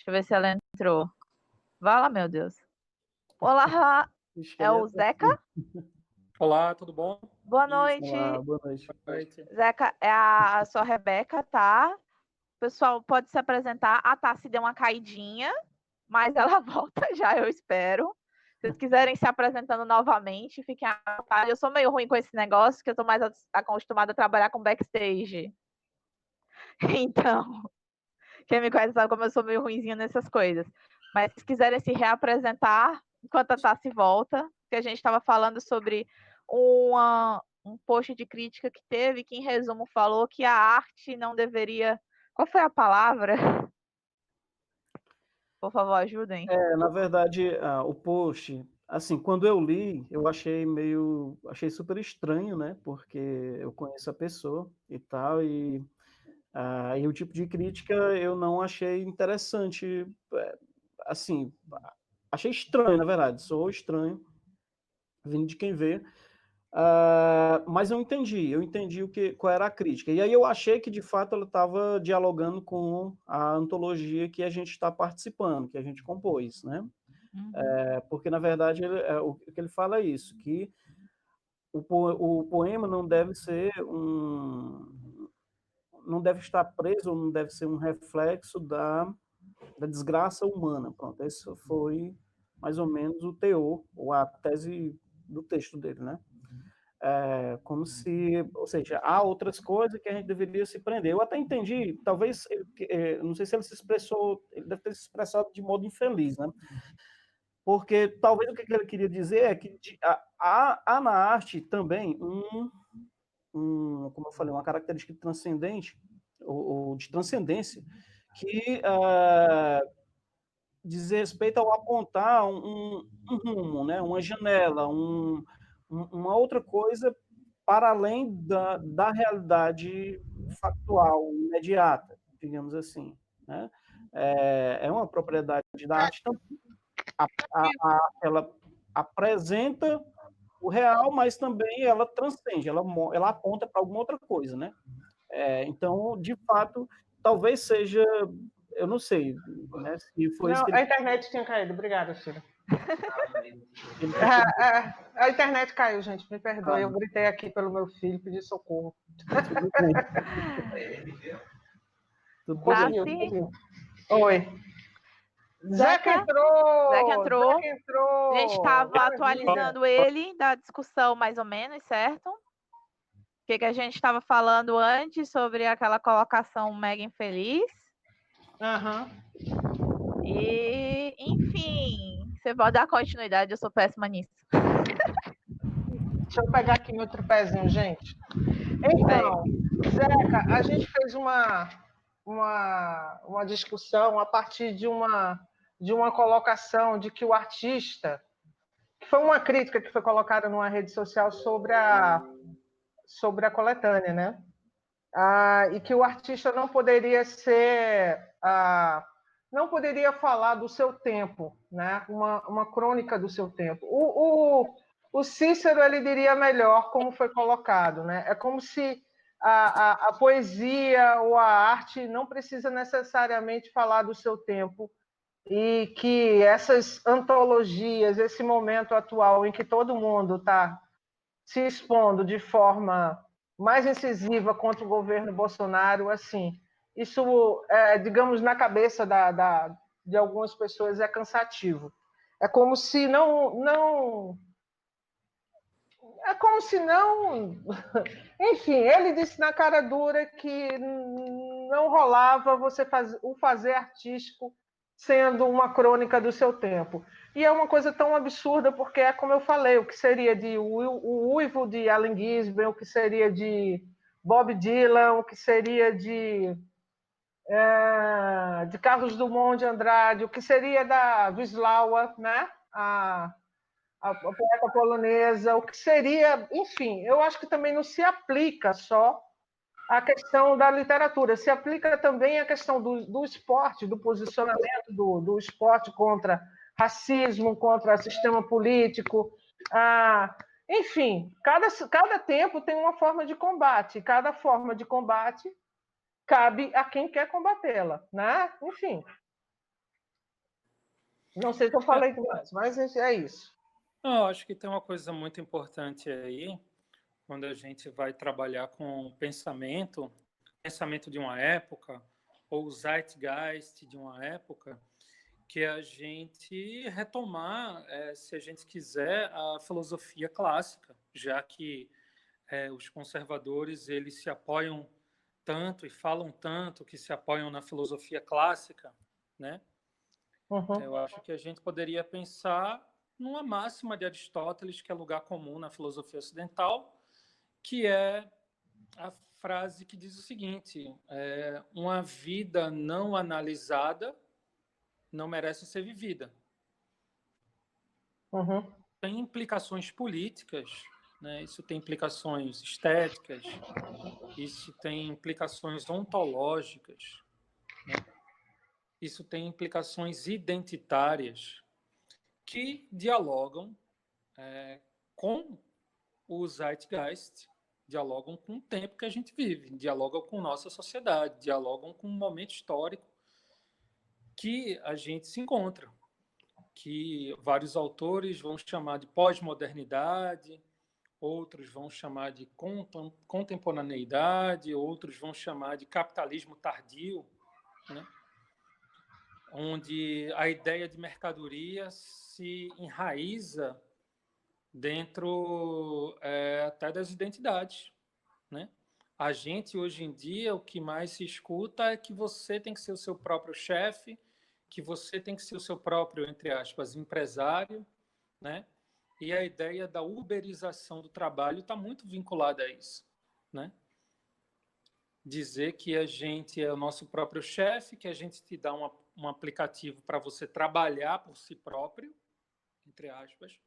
eu ver se ela entrou. Vai lá, meu Deus. Olá, é o Zeca? Olá, tudo bom? Boa noite. Olá, boa noite. Boa noite. Zeca, é a sua Rebeca, tá? O pessoal pode se apresentar. A Tassi deu uma caidinha, mas ela volta já, eu espero. Se vocês quiserem se apresentando novamente, fiquem à vontade. Eu sou meio ruim com esse negócio, que eu tô mais acostumada a trabalhar com backstage. Então, quem me conhece sabe como eu sou meio ruinzinha nessas coisas. Mas se quiserem se reapresentar, enquanto a Tassi volta, que a gente estava falando sobre um post de crítica que teve, que em resumo falou que a arte não deveria... Qual foi a palavra? Por favor, ajudem. Na verdade, o post, assim, quando eu li, eu achei super estranho, né? Porque eu conheço a pessoa e tal, e o tipo de crítica eu não achei interessante, assim, achei estranho, na verdade, soou estranho, vindo de quem vê. Mas eu entendi qual era a crítica. E aí eu achei que, de fato, ela estava dialogando com a antologia que a gente está participando, que a gente compôs, né? Porque, na verdade, o que ele fala é isso, que o poema não deve ser não deve estar preso, ou não deve ser um reflexo da desgraça humana. Pronto, esse foi mais ou menos o teor, ou a tese do texto dele, né? Como se, ou seja, há outras coisas que a gente deveria se prender. Eu até entendi, talvez, não sei se ele se expressou, ele deve ter se expressado de modo infeliz, né? Porque talvez o que ele queria dizer é que há na arte também como eu falei, uma característica transcendente, ou de transcendência, que diz respeito ao apontar um rumo, né? Uma janela, uma outra coisa para além da realidade factual, imediata, digamos assim, né? É uma propriedade da arte também. Ela apresenta o real, mas também ela transcende, ela aponta para alguma outra coisa, né? Então, de fato, talvez seja, eu não sei, né, se foi isso que a internet tinha caído. Obrigada, Ciro. A internet caiu, gente, me perdoe. Eu gritei aqui pelo meu filho, pedi socorro. Tudo bem. Conseguiu. Oi. Zeca entrou! A gente estava atualizando ele da discussão, mais ou menos, certo? O que a gente estava falando antes sobre aquela colocação mega infeliz. E, enfim, você pode dar continuidade, eu sou péssima nisso. Deixa eu pegar aqui meu tripézinho, gente. Então, Zeca, a gente fez uma discussão a partir de uma colocação de que o artista, que foi uma crítica que foi colocada numa rede social sobre a coletânea, né? E que o artista não poderia não poderia falar do seu tempo, né? Uma crônica do seu tempo. O Cícero, ele diria melhor como foi colocado, né? É como se a poesia ou a arte não precisa necessariamente falar do seu tempo, e que essas antologias, esse momento atual em que todo mundo está se expondo de forma mais incisiva contra o governo Bolsonaro, assim, isso, digamos, na cabeça de algumas pessoas é cansativo. É como se não... É como se não... Enfim, ele disse na cara dura que não rolava o fazer artístico sendo uma crônica do seu tempo. E é uma coisa tão absurda, porque é como eu falei, o que seria de o Uivo de Allen Ginsberg, o que seria de Bob Dylan, o que seria de Carlos Drummond de Andrade, o que seria da Wisława, né? A poeta polonesa, o que seria... Enfim, eu acho que também não se aplica só a questão da literatura, se aplica também a questão do esporte, do posicionamento do esporte contra racismo, contra sistema político. Enfim, cada tempo tem uma forma de combate, cada forma de combate cabe a quem quer combatê-la, né? Enfim. Não sei se eu falei demais, mas é isso. Não, acho que tem uma coisa muito importante aí, quando a gente vai trabalhar com pensamento de uma época, ou o zeitgeist de uma época, que a gente retomar, se a gente quiser, a filosofia clássica, já que os conservadores eles se apoiam tanto e falam tanto que se apoiam na filosofia clássica, né? Uhum. Eu acho que a gente poderia pensar numa máxima de Aristóteles, que é lugar comum na filosofia ocidental, que é a frase que diz o seguinte: uma vida não analisada não merece ser vivida. Uhum. Tem implicações políticas, né? Isso tem implicações estéticas, isso tem implicações ontológicas, né? Isso tem implicações identitárias que dialogam com o zeitgeist, dialogam com o tempo que a gente vive, dialogam com nossa sociedade, dialogam com o momento histórico que a gente se encontra, que vários autores vão chamar de pós-modernidade, outros vão chamar de contemporaneidade, outros vão chamar de capitalismo tardio, né? Onde a ideia de mercadoria se enraiza dentro até das identidades, né? A gente, hoje em dia, o que mais se escuta é que você tem que ser o seu próprio chefe, que você tem que ser o seu próprio, entre aspas, empresário, né? E a ideia da uberização do trabalho está muito vinculada a isso, né? Dizer que a gente é o nosso próprio chefe, que a gente te dá um aplicativo para você trabalhar por si próprio, entre aspas,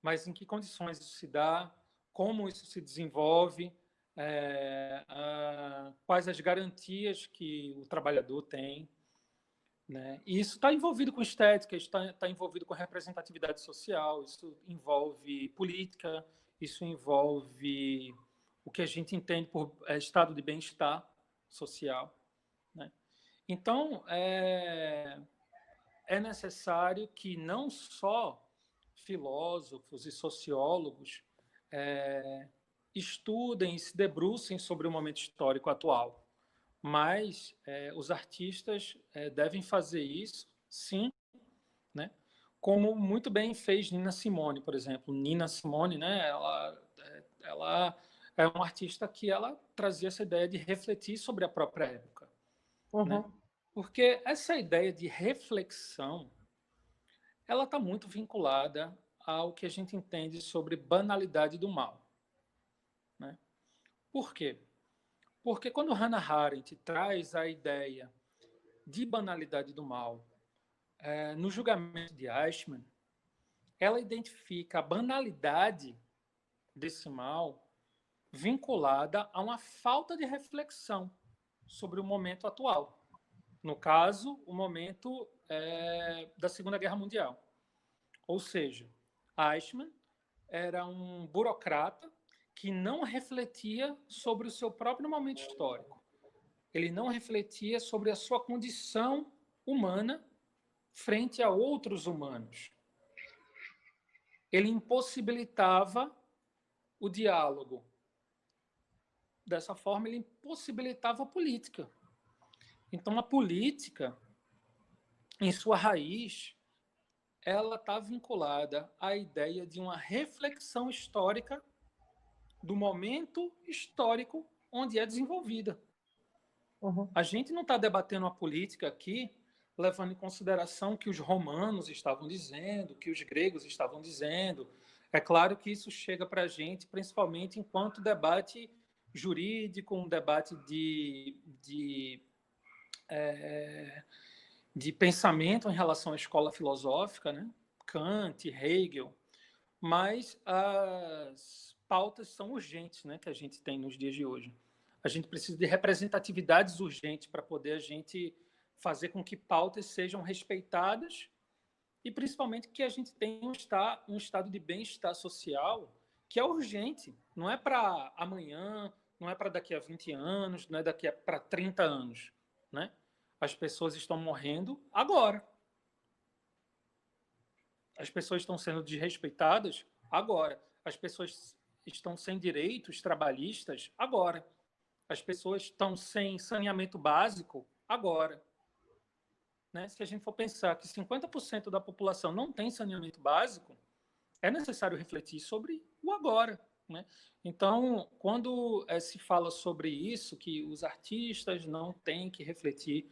mas em que condições isso se dá, como isso se desenvolve, quais as garantias que o trabalhador tem, né? E isso está envolvido com estética, está envolvido com representatividade social, isso envolve política, isso envolve o que a gente entende por estado de bem-estar social, né? Então, é necessário que não só filósofos e sociólogos estudem e se debrucem sobre o momento histórico atual, mas os artistas devem fazer isso, sim, né? Como muito bem fez Nina Simone, por exemplo. Nina Simone, né? Ela é uma artista que ela trazia essa ideia de refletir sobre a própria época, né? Porque essa ideia de reflexão, ela está muito vinculada ao que a gente entende sobre banalidade do mal, né? Por quê? Porque quando Hannah Arendt traz a ideia de banalidade do mal no julgamento de Eichmann, ela identifica a banalidade desse mal vinculada a uma falta de reflexão sobre o momento atual. No caso, o momento da Segunda Guerra Mundial. Ou seja, Eichmann era um burocrata que não refletia sobre o seu próprio momento histórico. Ele não refletia sobre a sua condição humana frente a outros humanos. Ele impossibilitava o diálogo. Dessa forma, ele impossibilitava a política. Então, a política, em sua raiz, ela está vinculada à ideia de uma reflexão histórica do momento histórico onde é desenvolvida. A gente não está debatendo a política aqui levando em consideração o que os romanos estavam dizendo, o que os gregos estavam dizendo. É claro que isso chega para a gente, principalmente enquanto debate jurídico, um debate de pensamento em relação à escola filosófica, né? Kant, Hegel, mas as pautas são urgentes, né, que a gente tem nos dias de hoje. A gente precisa de representatividades urgentes para poder a gente fazer com que pautas sejam respeitadas e, principalmente, que a gente tenha um estado de bem-estar social que é urgente. Não é para amanhã, não é para daqui a 20 anos, não é daqui para 30 anos, né? As pessoas estão morrendo agora. As pessoas estão sendo desrespeitadas agora. As pessoas estão sem direitos trabalhistas agora. As pessoas estão sem saneamento básico agora. Né? Se a gente for pensar que 50% da população não tem saneamento básico, é necessário refletir sobre o agora. Né? Então, quando se fala sobre isso, que os artistas não têm que refletir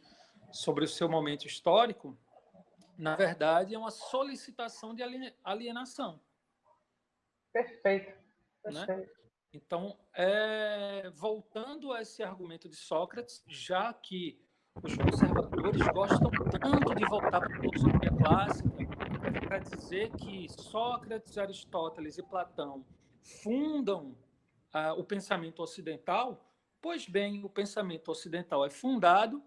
sobre o seu momento histórico, na verdade, é uma solicitação de alienação. Perfeito. Né? Então, voltando a esse argumento de Sócrates, já que os conservadores gostam tanto de voltar para a filosofia clássica para dizer que Sócrates, Aristóteles e Platão fundam o pensamento ocidental, pois bem, o pensamento ocidental é fundado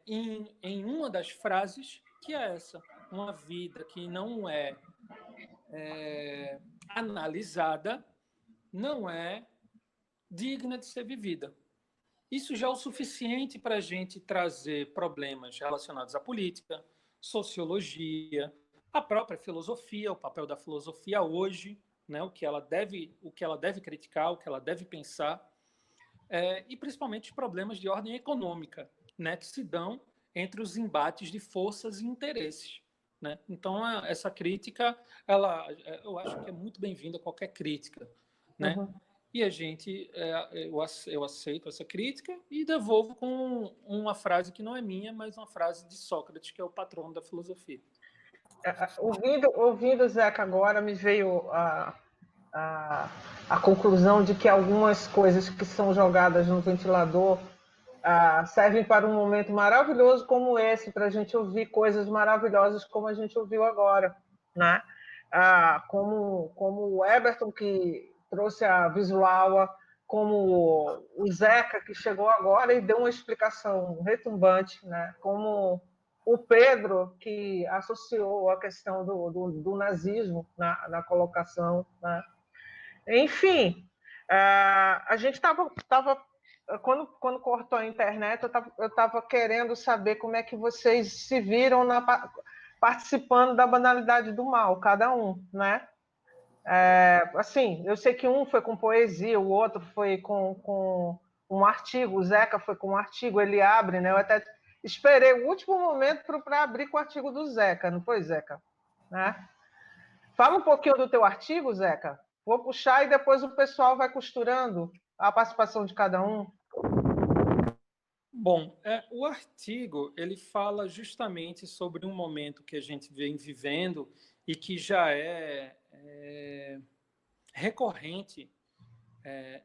em uma das frases que é essa: uma vida que não é analisada não é digna de ser vivida. Isso já é o suficiente para a gente trazer problemas relacionados à política, sociologia, a própria filosofia, o papel da filosofia hoje, né, o que ela deve criticar, o que ela deve pensar, e principalmente os problemas de ordem econômica, né, que se dão entre os embates de forças e interesses. Né? Então, essa crítica, eu acho que é muito bem-vinda qualquer crítica. Né? Uhum. E a gente, eu aceito essa crítica e devolvo com uma frase que não é minha, mas uma frase de Sócrates, que é o patrono da filosofia. Ouvindo Zeca agora, me veio a conclusão de que algumas coisas que são jogadas no ventilador servem para um momento maravilhoso como esse, para a gente ouvir coisas maravilhosas como a gente ouviu agora. Né? Como o Eberton, que trouxe a visual, como o Zeca, que chegou agora e deu uma explicação retumbante, né? Como o Pedro, que associou a questão do nazismo na colocação. Né? Enfim, a gente estava... Quando cortou a internet, eu estava querendo saber como é que vocês se viram participando da banalidade do mal, cada um, né? Assim, eu sei que um foi com poesia, o outro foi com um artigo, o Zeca foi com um artigo, ele abre, né? Eu até esperei o último momento para abrir com o artigo do Zeca, não foi, Zeca? Né? Fala um pouquinho do teu artigo, Zeca. Vou puxar e depois o pessoal vai costurando a participação de cada um. Bom, o artigo ele fala justamente sobre um momento que a gente vem vivendo e que já é recorrente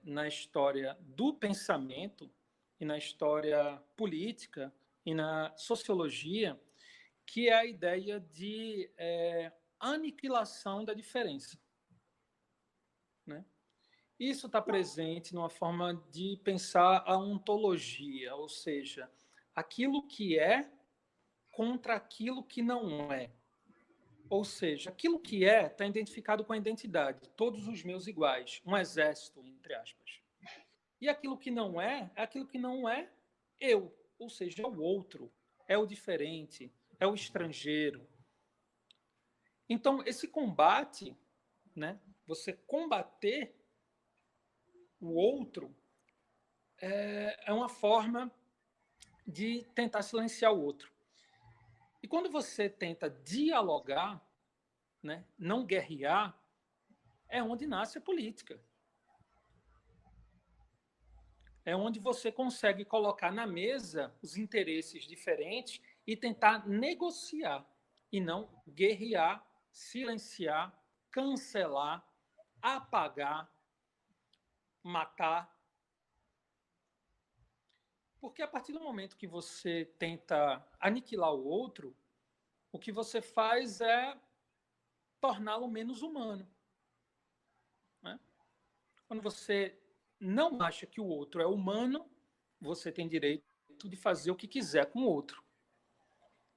na história do pensamento e na história política e na sociologia, que é a ideia de aniquilação da diferença. Né? Isso está presente numa forma de pensar a ontologia, ou seja, aquilo que é contra aquilo que não é. Ou seja, aquilo que está identificado com a identidade, todos os meus iguais, um exército, entre aspas. E aquilo que não é aquilo que não é eu, ou seja, é o outro, é o diferente, é o estrangeiro. Então, esse combate, né, você combater o outro, é uma forma de tentar silenciar o outro. E quando você tenta dialogar, né, não guerrear, é onde nasce a política. É onde você consegue colocar na mesa os interesses diferentes e tentar negociar, e não guerrear, silenciar, cancelar, apagar, matar. Porque a partir do momento que você tenta aniquilar o outro, o que você faz é torná-lo menos humano. Né? Quando você não acha que o outro é humano, você tem direito de fazer o que quiser com o outro.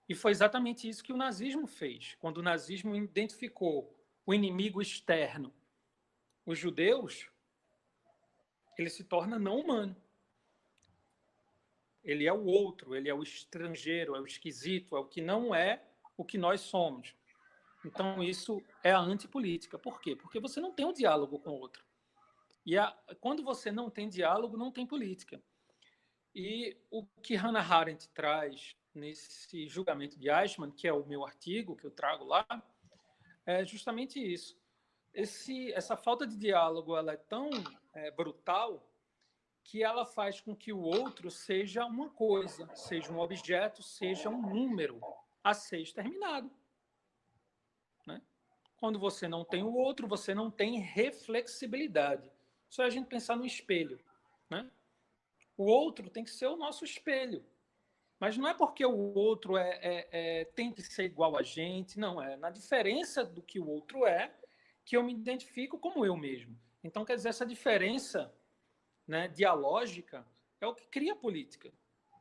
E foi exatamente isso que o nazismo fez. Quando o nazismo identificou o inimigo externo, os judeus, ele se torna não humano. Ele é o outro, ele é o estrangeiro, é o esquisito, é o que não é o que nós somos. Então, isso é a antipolítica. Por quê? Porque você não tem um diálogo com o outro. E quando você não tem diálogo, não tem política. E o que Hannah Arendt traz nesse julgamento de Eichmann, que é o meu artigo que eu trago lá, é justamente isso. Essa falta de diálogo ela é tão brutal que ela faz com que o outro seja uma coisa, seja um objeto, seja um número a ser exterminado. Né? Quando você não tem o outro, você não tem reflexibilidade. Só a gente pensar no espelho. Né? O outro tem que ser o nosso espelho. Mas não é porque o outro tem que ser igual a gente, não. É na diferença do que o outro é que eu me identifico como eu mesmo. Então, quer dizer, essa diferença, né, dialógica é o que cria a política.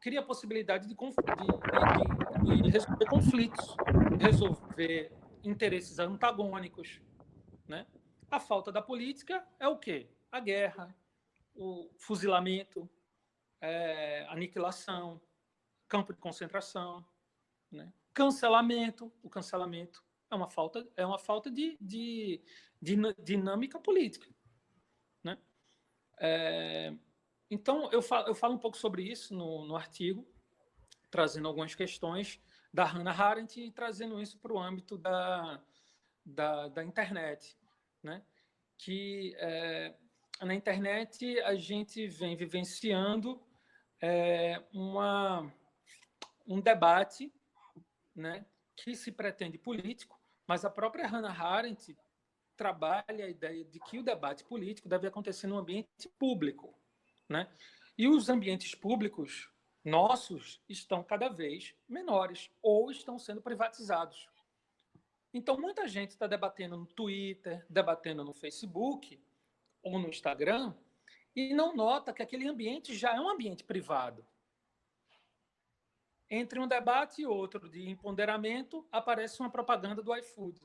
Cria a possibilidade de resolver conflitos, resolver interesses antagônicos. Né? A falta da política é o quê? A guerra, o fuzilamento, aniquilação, campo de concentração, né? Cancelamento. O cancelamento é uma falta de dinâmica política. Né? Então, eu falo um pouco sobre isso no artigo, trazendo algumas questões da Hannah Arendt e trazendo isso para o âmbito da internet. Né? Que na internet a gente vem vivenciando um debate, né, que se pretende político, mas a própria Hannah Arendt trabalha a ideia de que o debate político deve acontecer no ambiente público. Né? E os ambientes públicos nossos estão cada vez menores ou estão sendo privatizados. Então, muita gente está debatendo no Twitter, debatendo no Facebook ou no Instagram e não nota que aquele ambiente já é um ambiente privado. Entre um debate e outro de empoderamento, aparece uma propaganda do iFood.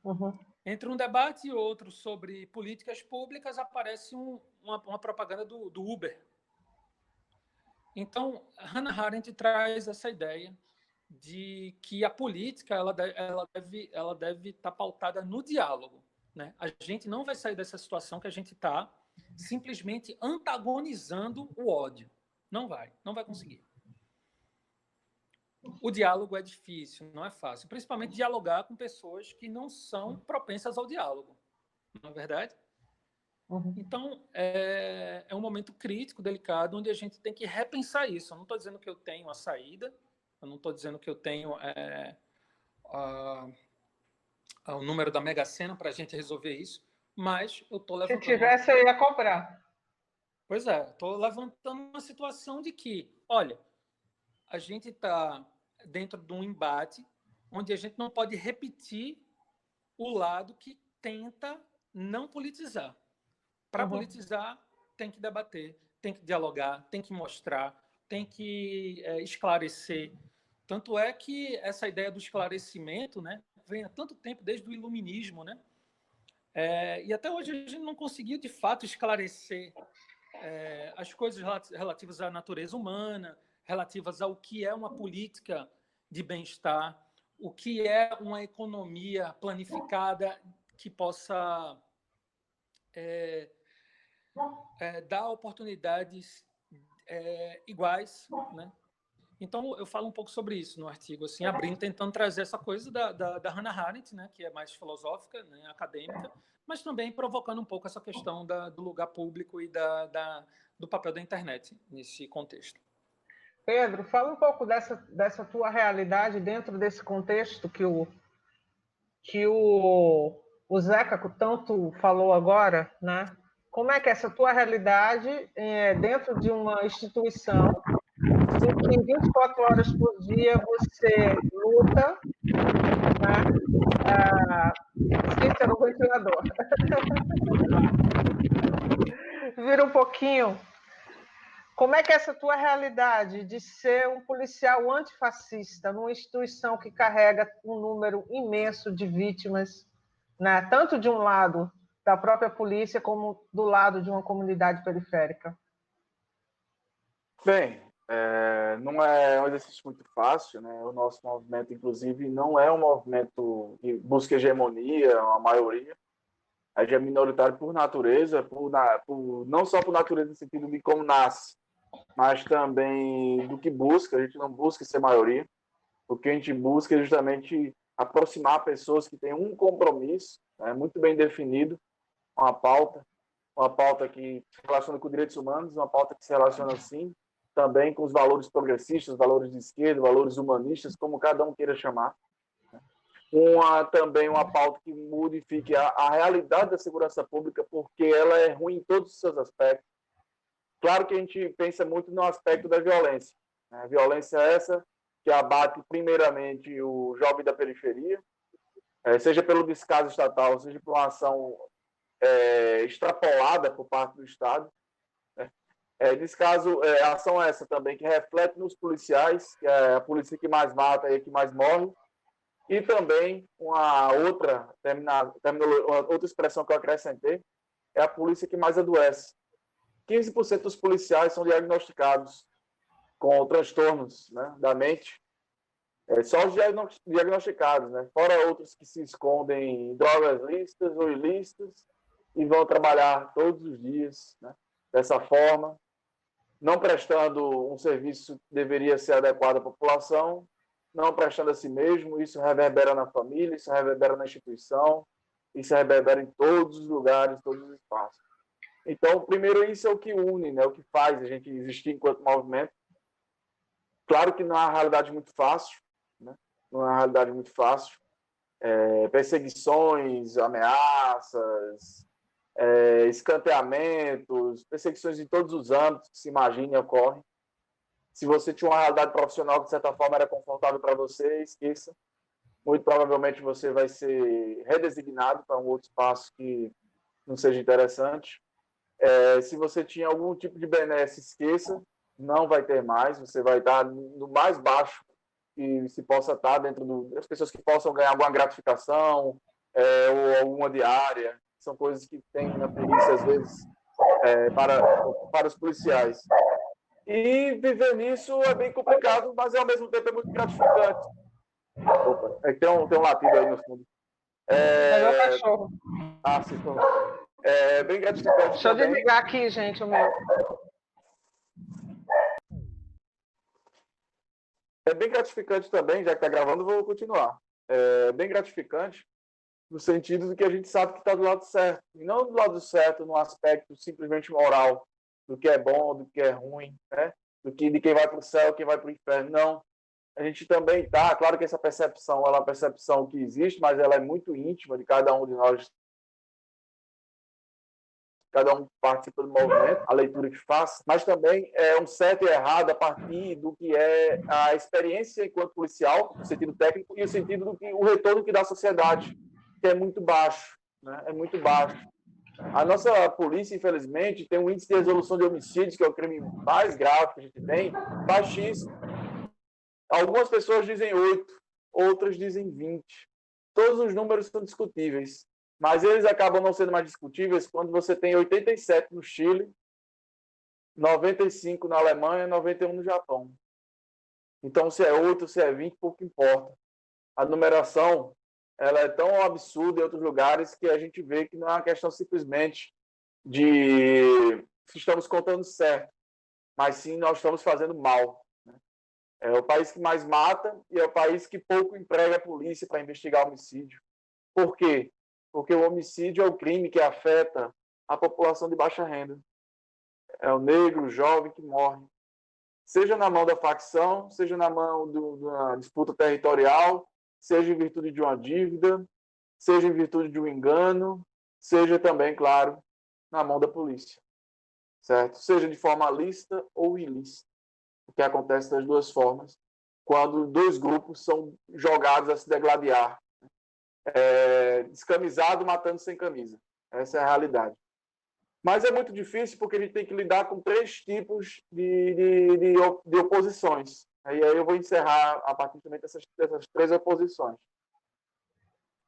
Uhum. Entre um debate e outro sobre políticas públicas, aparece uma propaganda do Uber. Então, Hannah Arendt traz essa ideia de que a política ela deve estar pautada no diálogo. Né? A gente não vai sair dessa situação que a gente está simplesmente antagonizando o ódio. Não vai conseguir. O diálogo é difícil, não é fácil. Principalmente dialogar com pessoas que não são propensas ao diálogo. Não é verdade? Uhum. Então, é um momento crítico, delicado, onde a gente tem que repensar isso. Eu não estou dizendo que eu tenho a saída, eu não estou dizendo que eu tenho o número da Mega Sena para a gente resolver isso, mas eu estou levantando... Se tivesse, eu ia comprar. Pois é, estou levantando uma situação de que, olha, a gente está dentro de um embate onde a gente não pode repetir o lado que tenta não politizar. Para politizar, tem que debater, tem que dialogar, tem que mostrar, tem que esclarecer. Tanto é que essa ideia do esclarecimento, né, vem há tanto tempo, desde o iluminismo, né? E até hoje a gente não conseguiu, de fato, esclarecer as coisas relativas à natureza humana, relativas ao que é uma política de bem-estar, o que é uma economia planificada que possa dar oportunidades iguais, né? Então, eu falo um pouco sobre isso no artigo, assim, abrindo, tentando trazer essa coisa da Hannah Arendt, né, que é mais filosófica, né, acadêmica, mas também provocando um pouco essa questão do lugar público e do papel da internet nesse contexto. Pedro, fala um pouco dessa tua realidade dentro desse contexto que o Zeca tanto falou agora, né? Como é que é essa tua realidade dentro de uma instituição em que 24 horas por dia você luta, né? Cícero, o ventilador. Vira um pouquinho. Como é que é essa tua realidade de ser um policial antifascista numa instituição que carrega um número imenso de vítimas, né? Tanto de um lado da própria polícia como do lado de uma comunidade periférica? Bem, Não é um exercício muito fácil, né? O nosso movimento, inclusive, não é um movimento que busca hegemonia, a maioria. A gente é minoritário por natureza, não só por natureza no sentido de como nasce, mas também do que busca. A gente não busca ser maioria. O que a gente busca é justamente aproximar pessoas que têm um compromisso, né, muito bem definido, uma pauta que se relaciona com direitos humanos, uma pauta que se relaciona, sim, também com os valores progressistas, valores de esquerda, valores humanistas, como cada um queira chamar. Também uma pauta que modifique a realidade da segurança pública, porque ela é ruim em todos os seus aspectos. Claro que a gente pensa muito no aspecto da violência. Né? A violência é essa que abate primeiramente o jovem da periferia, seja pelo descaso estatal, seja por uma ação extrapolada por parte do Estado. Descaso, ação essa também que reflete nos policiais, que é a polícia que mais mata e a que mais morre, e também uma outra expressão que eu acrescentei, é a polícia que mais adoece. 15% dos policiais são diagnosticados com transtornos, né, da mente, só os diagnosticados, né, fora outros que se escondem em drogas lícitas ou ilícitas e vão trabalhar todos os dias, né, dessa forma, não prestando um serviço que deveria ser adequado à população, não prestando a si mesmo. Isso reverbera na família, isso reverbera na instituição, isso reverbera em todos os lugares, todos os espaços. Então, primeiro, isso é o que une, né? O que faz a gente existir enquanto movimento. Claro que não é uma realidade muito fácil, né? Não é uma realidade muito fácil. Perseguições, ameaças, escanteamentos, perseguições em todos os âmbitos que se imagine ocorrem. Se você tinha uma realidade profissional que, de certa forma, era confortável para você, esqueça. Muito provavelmente você vai ser redesignado para um outro espaço que não seja interessante. Se você tinha algum tipo de benesse, esqueça. Não vai ter mais. Você vai estar no mais baixo que se possa estar dentro das pessoas que possam ganhar alguma gratificação ou alguma diária. São coisas que tem na polícia, às vezes, para os policiais. E viver nisso é bem complicado, mas ao mesmo tempo é muito gratificante. Opa, tem um latido aí no fundo. É meu cachorro. Sim, é bem gratificante. Deixa eu desligar aqui, gente, o meu. É bem gratificante também, já que está gravando, vou continuar. É bem gratificante no sentido de que a gente sabe que está do lado certo. E não do lado certo no aspecto simplesmente moral, do que é bom, do que é ruim, né? De quem vai para o céu, quem vai para o inferno. Não. A gente também está, claro que essa percepção ela é uma percepção que existe, mas ela é muito íntima de cada um de nós. Cada um participa do movimento, a leitura que faz, mas também é um certo e errado a partir do que é a experiência enquanto policial, no sentido técnico, e o sentido do que o retorno que dá à sociedade, que é muito baixo, né? É muito baixo. A nossa polícia, infelizmente, tem um índice de resolução de homicídios, que é o crime mais grave que a gente tem, baixíssimo. Algumas pessoas dizem 8, outras dizem 20. Todos os números são discutíveis, mas eles acabam não sendo mais discutíveis quando você tem 87 no Chile, 95 na Alemanha, 91 no Japão. Então, se é 8, se é 20, pouco importa. A numeração ela é tão absurda em outros lugares que a gente vê que não é uma questão simplesmente de se estamos contando certo, mas sim nós estamos fazendo mal. É o país que mais mata e é o país que pouco emprega a polícia para investigar homicídio. Por quê? Porque o homicídio é o crime que afeta a população de baixa renda. É o negro, o jovem que morre. Seja na mão da facção, seja na mão da disputa territorial, seja em virtude de uma dívida, seja em virtude de um engano, seja também, claro, na mão da polícia. Certo? Seja de forma lícita ou ilícita. O que acontece das duas formas, quando dois grupos são jogados a se degladiar. Descamisado matando sem camisa. Essa é a realidade. Mas é muito difícil porque a gente tem que lidar com 3 tipos de oposições. E aí eu vou encerrar a partir também dessas 3 oposições.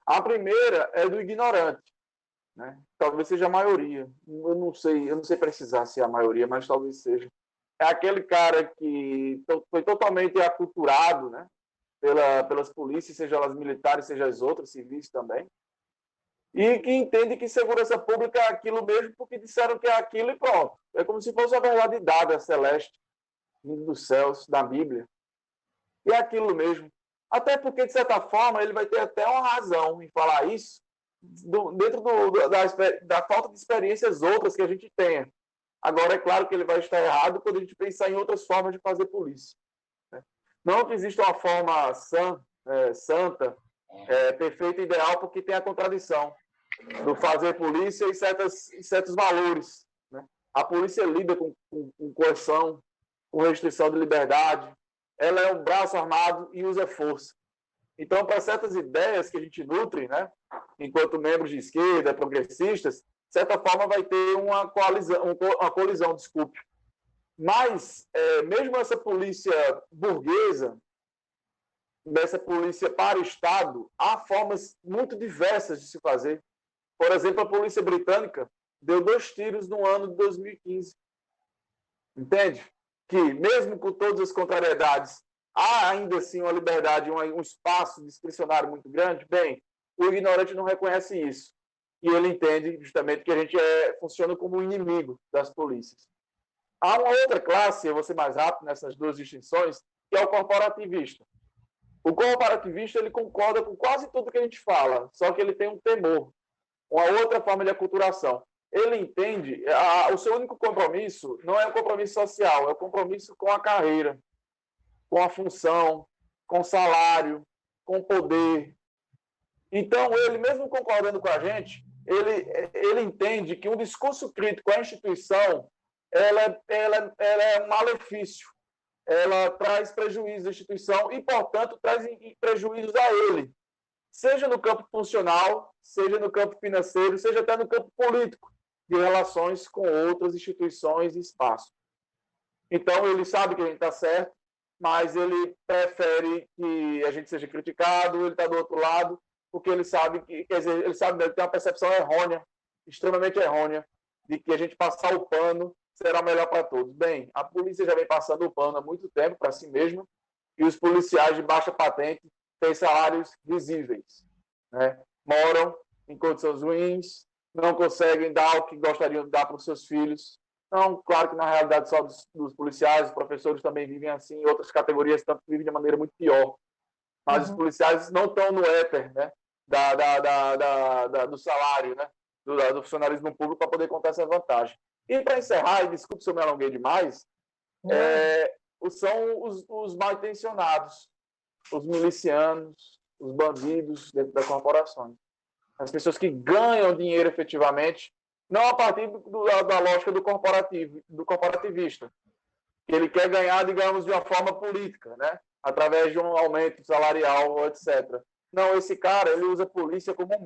A primeira é do ignorante, né? Talvez seja a maioria. Eu não sei precisar se é a maioria, mas talvez seja. é aquele cara que foi totalmente aculturado, né, pelas polícias, seja elas militares, seja as outras, civis também, e que entende que segurança pública é aquilo mesmo porque disseram que é aquilo e pronto. É como se fosse a verdade dada, celeste, vindo dos céus, da Bíblia. E é aquilo mesmo. Até porque, de certa forma, ele vai ter até uma razão em falar isso dentro da falta de experiências outras que a gente tenha. Agora, é claro que ele vai estar errado quando a gente pensar em outras formas de fazer polícia. Não que exista uma forma santa, perfeita e ideal, porque tem a contradição do fazer polícia e certos valores. Né? A polícia lida com coerção, com restrição de liberdade, ela é um braço armado e usa força. Então, para certas ideias que a gente nutre, né, enquanto membros de esquerda, progressistas, de certa forma vai ter uma colisão, desculpe. Mas, mesmo essa polícia burguesa, dessa polícia para o Estado, há formas muito diversas de se fazer. Por exemplo, a polícia britânica deu 2 tiros no ano de 2015. Entende? Que, mesmo com todas as contrariedades, há ainda assim uma liberdade, um espaço discricionário muito grande. Bem, o ignorante não reconhece isso. E ele entende justamente que a gente funciona como um inimigo das polícias. Há uma outra classe, eu vou ser mais rápido nessas 2 distinções, que é o corporativista. O corporativista, ele concorda com quase tudo que a gente fala, só que ele tem um temor, uma outra forma de aculturação. Ele entende, o seu único compromisso não é o compromisso social, é o compromisso com a carreira, com a função, com o salário, com o poder. Então, ele, mesmo concordando com a gente, ele entende que um discurso crítico à instituição ela é um malefício. Ela traz prejuízo à instituição e, portanto, traz prejuízos a ele, seja no campo funcional, seja no campo financeiro, seja até no campo político, de relações com outras instituições e espaços. Então, ele sabe que a gente está certo, mas ele prefere que a gente seja criticado, ele está do outro lado, porque ele sabe que, quer dizer, ele tem uma percepção errônea, extremamente errônea, de que a gente passar o pano será melhor para todos. Bem, a polícia já vem passando o pano há muito tempo para si mesma, e os policiais de baixa patente têm salários visíveis, né? Moram em condições ruins, não conseguem dar o que gostariam de dar para os seus filhos. Não, claro que na realidade só dos policiais, os professores também vivem assim, e outras categorias tanto vivem de maneira muito pior. Mas os policiais não estão no éter, né, do salário, né, do funcionalismo público para poder contar essa vantagem. E para encerrar, e desculpe se eu me alonguei demais, são os mal intencionados, os milicianos, os bandidos dentro das corporações. As pessoas que ganham dinheiro efetivamente, não a partir da lógica do corporativista, que ele quer ganhar, digamos, de uma forma política, né? Através de um aumento salarial, etc. Não, esse cara, ele usa a polícia como um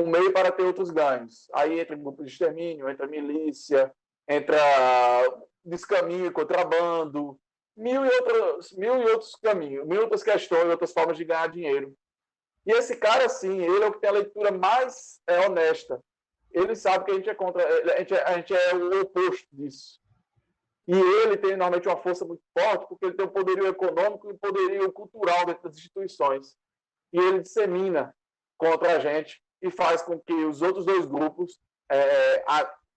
meio para ter outros ganhos. Aí entra grupo de extermínio, entra milícia, entra descaminho, contrabando, mil e outros caminhos, mil outras questões, outras formas de ganhar dinheiro. E esse cara, sim, ele é o que tem a leitura mais honesta. Ele sabe que a gente é contra, a gente é o oposto disso. E ele tem, normalmente, uma força muito forte, porque ele tem um poderio econômico e um poderio cultural dentro das instituições. E ele dissemina contra a gente e faz com que os outros 2 grupos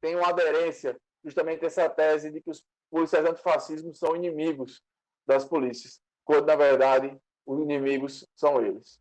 tenham aderência justamente a essa tese de que os policiais antifascismo são inimigos das polícias, quando, na verdade, os inimigos são eles.